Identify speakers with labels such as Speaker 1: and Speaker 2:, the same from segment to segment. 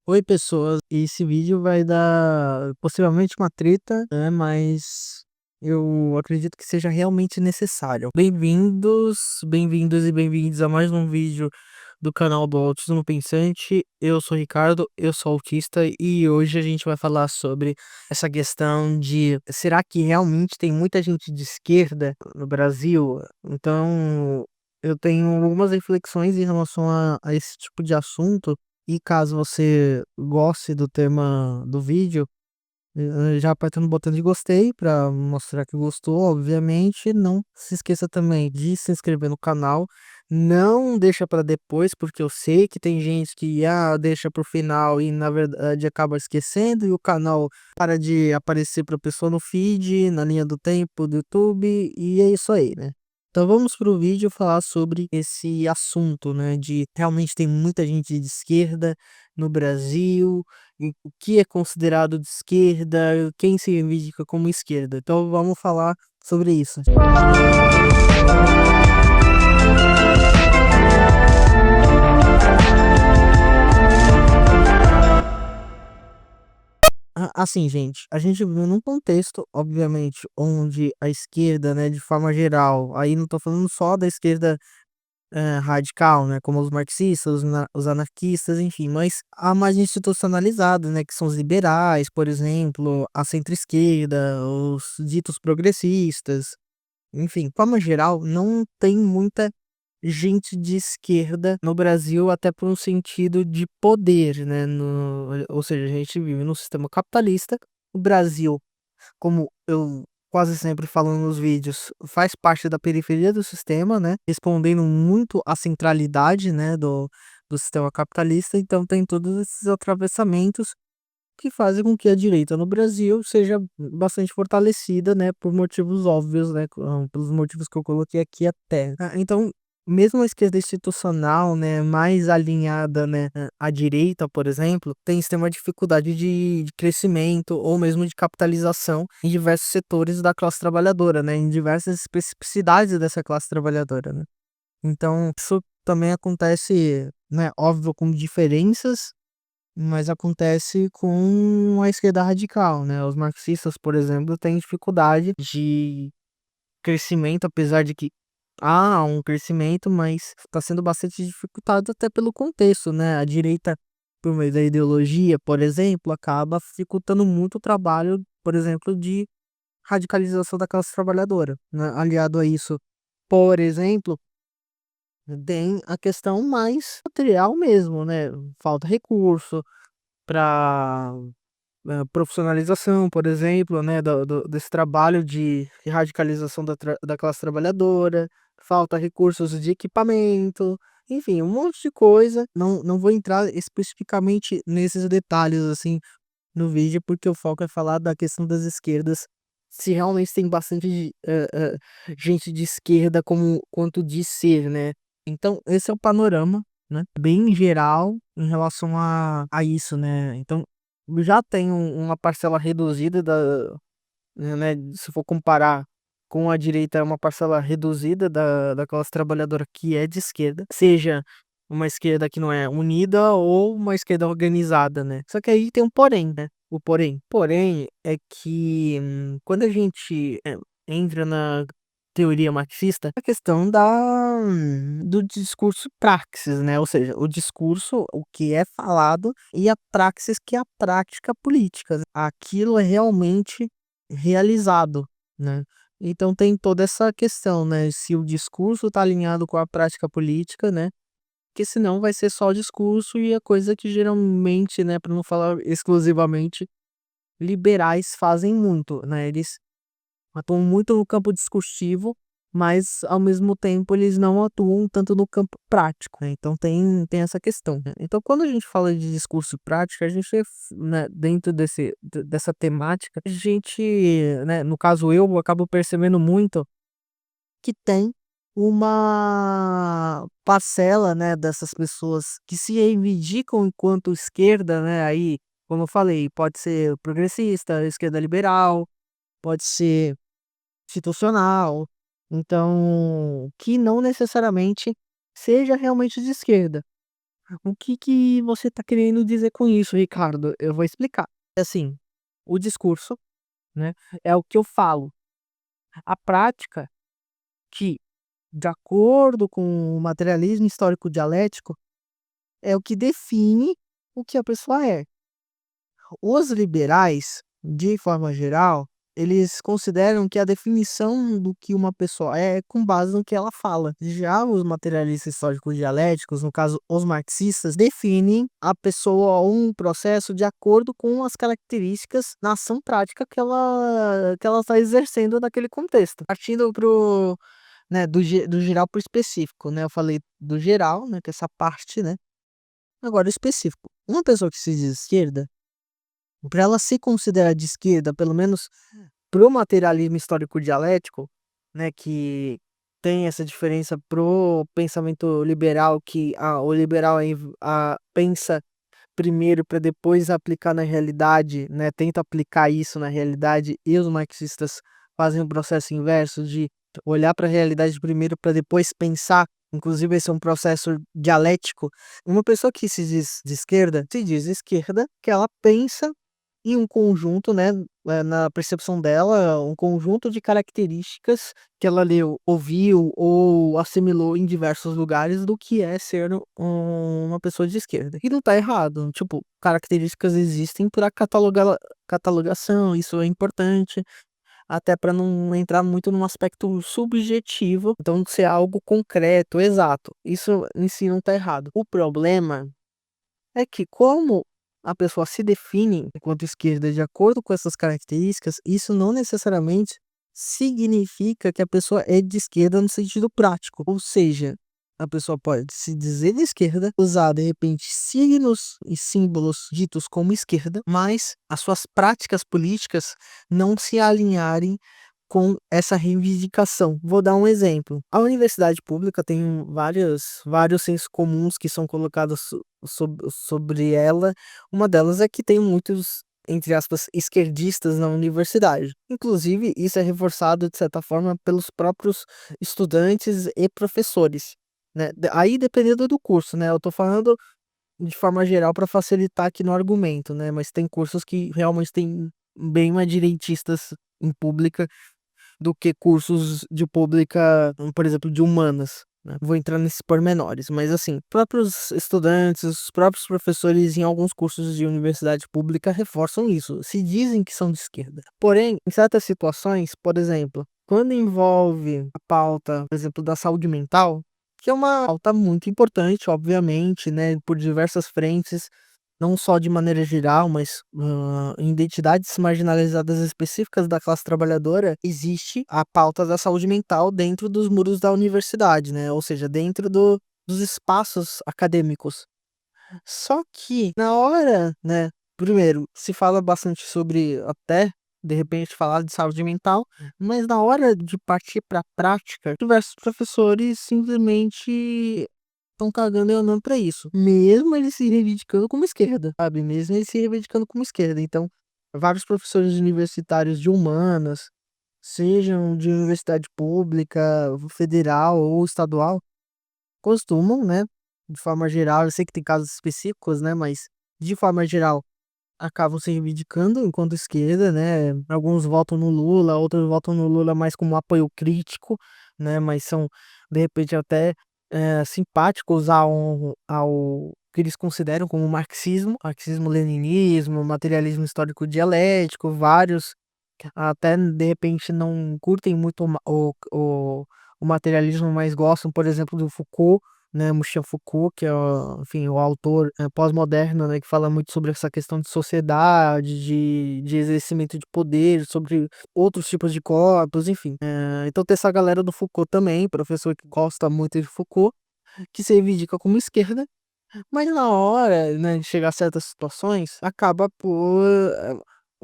Speaker 1: Oi, pessoas. Esse vídeo vai dar possivelmente uma treta, né? Mas eu acredito que seja realmente necessário. Bem-vindos, bem-vindos e bem-vindos a mais um vídeo do canal do Autismo Pensante. Eu sou o Ricardo, eu sou autista e hoje a gente vai falar sobre essa questão de será que realmente tem muita gente de esquerda no Brasil? Então, eu tenho algumas reflexões em relação a esse tipo de assunto. E caso você goste do tema do vídeo, já aperta no botão de gostei para mostrar que gostou, obviamente. Não se esqueça também de se inscrever no canal. Não deixa para depois, porque eu sei que tem gente que deixa pro final e na verdade acaba esquecendo e o canal para de aparecer para pessoa no feed, na linha do tempo do YouTube, e é isso aí, né? Então vamos pro vídeo falar sobre esse assunto, né, de realmente tem muita gente de esquerda no Brasil, e o que é considerado de esquerda, quem se reivindica como esquerda. Então vamos falar sobre isso. Assim, gente, a gente vive num contexto, obviamente, onde a esquerda, né, de forma geral, aí não tô falando só da esquerda radical, né, como os marxistas, os anarquistas, enfim, mas a mais institucionalizada, né, que são os liberais, por exemplo, a centro-esquerda, os ditos progressistas, enfim, de forma geral, não tem muita gente de esquerda no Brasil, até por um sentido de poder, né, ou seja, a gente vive num sistema capitalista, o Brasil, como eu quase sempre falo nos vídeos, faz parte da periferia do sistema, né? Respondendo muito à centralidade, né, do sistema capitalista. Então tem todos esses atravessamentos que fazem com que a direita no Brasil seja bastante fortalecida, né, por motivos óbvios, né, pelos motivos que eu coloquei aqui até. Então, mesmo a esquerda institucional, né, mais alinhada, né, à direita, por exemplo, tem uma dificuldade de crescimento ou mesmo de capitalização em diversos setores da classe trabalhadora, né, em diversas especificidades dessa classe trabalhadora, né. Então, isso também acontece, né, óbvio, com diferenças, mas acontece com a esquerda radical, né? Os marxistas, por exemplo, têm dificuldade de crescimento, apesar de que há um crescimento, mas está sendo bastante dificultado até pelo contexto, né? A direita, por meio da ideologia, por exemplo, acaba dificultando muito o trabalho, por exemplo, de radicalização da classe trabalhadora, né? Aliado a isso, por exemplo, tem a questão mais material mesmo, né? Falta recurso para profissionalização, por exemplo, né, desse trabalho de radicalização da classe trabalhadora, falta recursos de equipamento, enfim, um monte de coisa. Não vou entrar especificamente nesses detalhes assim no vídeo, porque o foco é falar da questão das esquerdas, se realmente tem bastante gente de esquerda como quanto de ser, né? Então, esse é o panorama, né? Bem geral em relação a isso, né? Então, já tem uma parcela reduzida né? Se for comparar com a direita, é uma parcela reduzida da classe trabalhadora que é de esquerda, seja uma esquerda que não é unida ou uma esquerda organizada, né? Só que aí tem um porém, né? O porém é que quando a gente entra na teoria marxista, a questão do discurso praxis, né? Ou seja, o discurso, o que é falado, e a praxis, que é a prática política. Aquilo é realmente realizado, né? Então tem toda essa questão, né? Se o discurso está alinhado com a prática política, né? Porque senão vai ser só discurso e a coisa que geralmente, né, para não falar exclusivamente, liberais fazem muito, né? Eles atuam muito no campo discursivo, mas ao mesmo tempo eles não atuam tanto no campo prático, né? Então tem essa questão, né? Então quando a gente fala de discurso prático, a gente, né, dentro dessa temática, a gente, né, no caso eu acabo percebendo muito que tem uma parcela, né, dessas pessoas que se reivindicam enquanto esquerda, né, aí, como eu falei, pode ser progressista, esquerda liberal, pode ser institucional, então, que não necessariamente seja realmente de esquerda. O que que você tá querendo dizer com isso, Ricardo? Eu vou explicar. Assim, o discurso, né, é o que eu falo. A prática que, de acordo com o materialismo histórico dialético, é o que define o que a pessoa é. Os liberais, de forma geral, eles consideram que a definição do que uma pessoa é com base no que ela fala. Já os materialistas históricos dialéticos, no caso os marxistas, definem a pessoa ou um processo de acordo com as características na ação prática que ela está exercendo naquele contexto. Partindo pro, né, do geral para o específico, né? Eu falei do geral, né, que é essa parte, né? Agora o específico. Uma pessoa que se diz esquerda, para ela se considerar de esquerda, pelo menos pro materialismo histórico dialético, né, que tem essa diferença pro pensamento liberal, que o liberal pensa primeiro para depois aplicar na realidade, né, tenta aplicar isso na realidade, e os marxistas fazem o processo inverso de olhar para a realidade primeiro para depois pensar. Inclusive, esse é um processo dialético. Uma pessoa que se diz de esquerda, se diz esquerda, que ela pensa em um conjunto, né, na percepção dela, um conjunto de características que ela leu, ouviu ou assimilou em diversos lugares do que é ser uma pessoa de esquerda. E não tá errado, tipo, características existem para catalogação, isso é importante, até para não entrar muito num aspecto subjetivo, então ser algo concreto, exato. Isso em si não tá errado. O problema é que, como a pessoa se define enquanto esquerda de acordo com essas características, isso não necessariamente significa que a pessoa é de esquerda no sentido prático. Ou seja, a pessoa pode se dizer de esquerda, usar de repente signos e símbolos ditos como esquerda, mas as suas práticas políticas não se alinharem com essa reivindicação. Vou dar um exemplo. A universidade pública tem vários sensos comuns que são colocados sobre ela. Uma delas é que tem muitos, entre aspas, esquerdistas na universidade. Inclusive, isso é reforçado, de certa forma, pelos próprios estudantes e professores, né? Aí, dependendo do curso, né? Eu tô falando de forma geral para facilitar aqui no argumento, né? Mas tem cursos que realmente tem bem mais direitistas em pública do que cursos de pública, por exemplo, de humanas, né? Vou entrar nesses pormenores, mas assim, próprios estudantes, os próprios professores em alguns cursos de universidade pública reforçam isso, se dizem que são de esquerda. Porém, em certas situações, por exemplo, quando envolve a pauta, por exemplo, da saúde mental, que é uma pauta muito importante, obviamente, né, por diversas frentes, não só de maneira geral, mas em identidades marginalizadas específicas da classe trabalhadora, existe a pauta da saúde mental dentro dos muros da universidade, né? Ou seja, dentro dos espaços acadêmicos. Só que na hora, né? Primeiro, se fala bastante sobre até de repente falar de saúde mental, mas na hora de partir para a prática, diversos professores simplesmente estão cagando e andando pra isso. Mesmo eles se reivindicando como esquerda, sabe? Mesmo eles se reivindicando como esquerda. Então, vários professores universitários de humanas, sejam de universidade pública, federal ou estadual, costumam, né? De forma geral, eu sei que tem casos específicos, né? Mas de forma geral, acabam se reivindicando enquanto esquerda, né? Alguns votam no Lula, outros votam no Lula mais como apoio crítico, né? Mas são, de repente, até simpáticos ao que eles consideram como marxismo-leninismo, materialismo histórico dialético, vários até de repente não curtem muito o materialismo, mas gostam, por exemplo, do Foucault, né, Michel Foucault, que é, enfim, o autor pós-moderno, né, que fala muito sobre essa questão de sociedade, de exercimento de poder, sobre outros tipos de corpos, enfim. Então tem essa galera do Foucault também, professor que gosta muito de Foucault, que se reivindica como esquerda, mas na hora, né, de chegar a certas situações, acaba por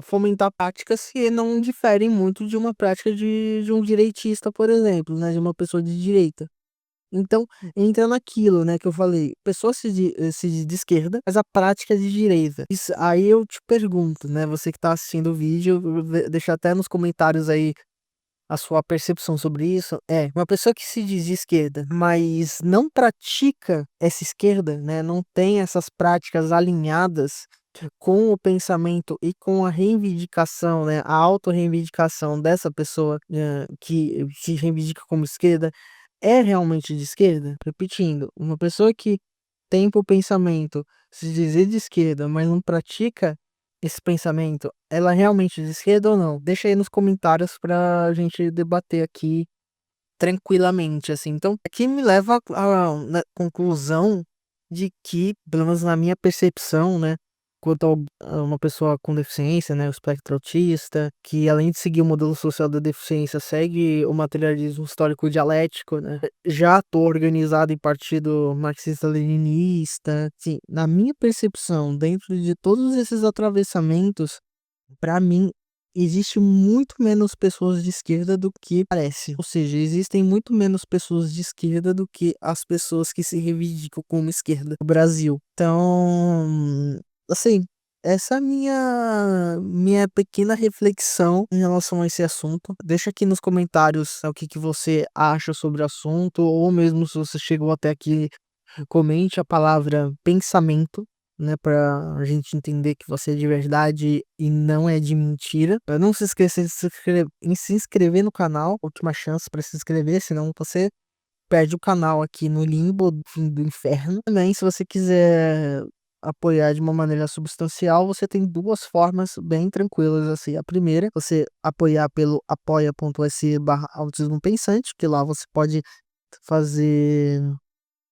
Speaker 1: fomentar práticas que não diferem muito de uma prática de um direitista, por exemplo, né, de uma pessoa de direita. Então, entra naquilo, né, que eu falei, pessoa se diz de esquerda, mas a prática é de direita. Isso, aí eu te pergunto, né, você que tá assistindo o vídeo, deixa até nos comentários aí a sua percepção sobre isso é uma pessoa que se diz de esquerda, mas não pratica essa esquerda, né? Não tem essas práticas alinhadas com o pensamento e com a reivindicação, né? A autorreivindicação dessa pessoa que se reivindica como esquerda é realmente de esquerda? Repetindo, uma pessoa que tem por pensamento se dizer de esquerda, mas não pratica esse pensamento, ela é realmente de esquerda ou não? Deixa aí nos comentários pra gente debater aqui tranquilamente, assim. Então, aqui me leva na conclusão de que, pelo menos na minha percepção, né, quanto a uma pessoa com deficiência, né, o espectro autista, que além de seguir o modelo social da deficiência, segue o materialismo histórico dialético, né, já estou organizado em partido marxista-leninista, sim, na minha percepção, dentro de todos esses atravessamentos, para mim, existe muito menos pessoas de esquerda do que parece. Ou seja, existem muito menos pessoas de esquerda do que as pessoas que se reivindicam como esquerda no Brasil. Então, assim, essa é a minha pequena reflexão em relação a esse assunto. Deixa aqui nos comentários o que você acha sobre o assunto, ou mesmo se você chegou até aqui, comente a palavra pensamento, né, pra gente entender que você é de verdade e não é de mentira. Não se esqueça de se inscrever no canal, última chance para se inscrever, senão você perde o canal aqui no limbo do inferno. Também, se você quiser apoiar de uma maneira substancial, você tem duas formas bem tranquilas, assim. A primeira, você apoiar pelo apoia.se/autismo pensante, que lá você pode fazer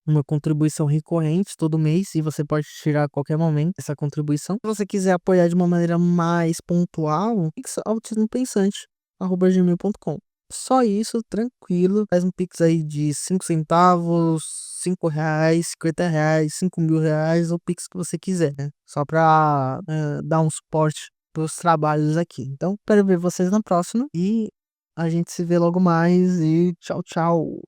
Speaker 1: uma contribuição recorrente todo mês e você pode tirar a qualquer momento essa contribuição. Se você quiser apoiar de uma maneira mais pontual, autismopensante@gmail.com. Só isso, tranquilo. Faz um pix aí de 5 centavos, R$ 5, R$ 50, R$ 5.000, o pix que você quiser, né? Só pra dar um suporte pros trabalhos aqui. Então, espero ver vocês na próxima e a gente se vê logo mais e tchau, tchau.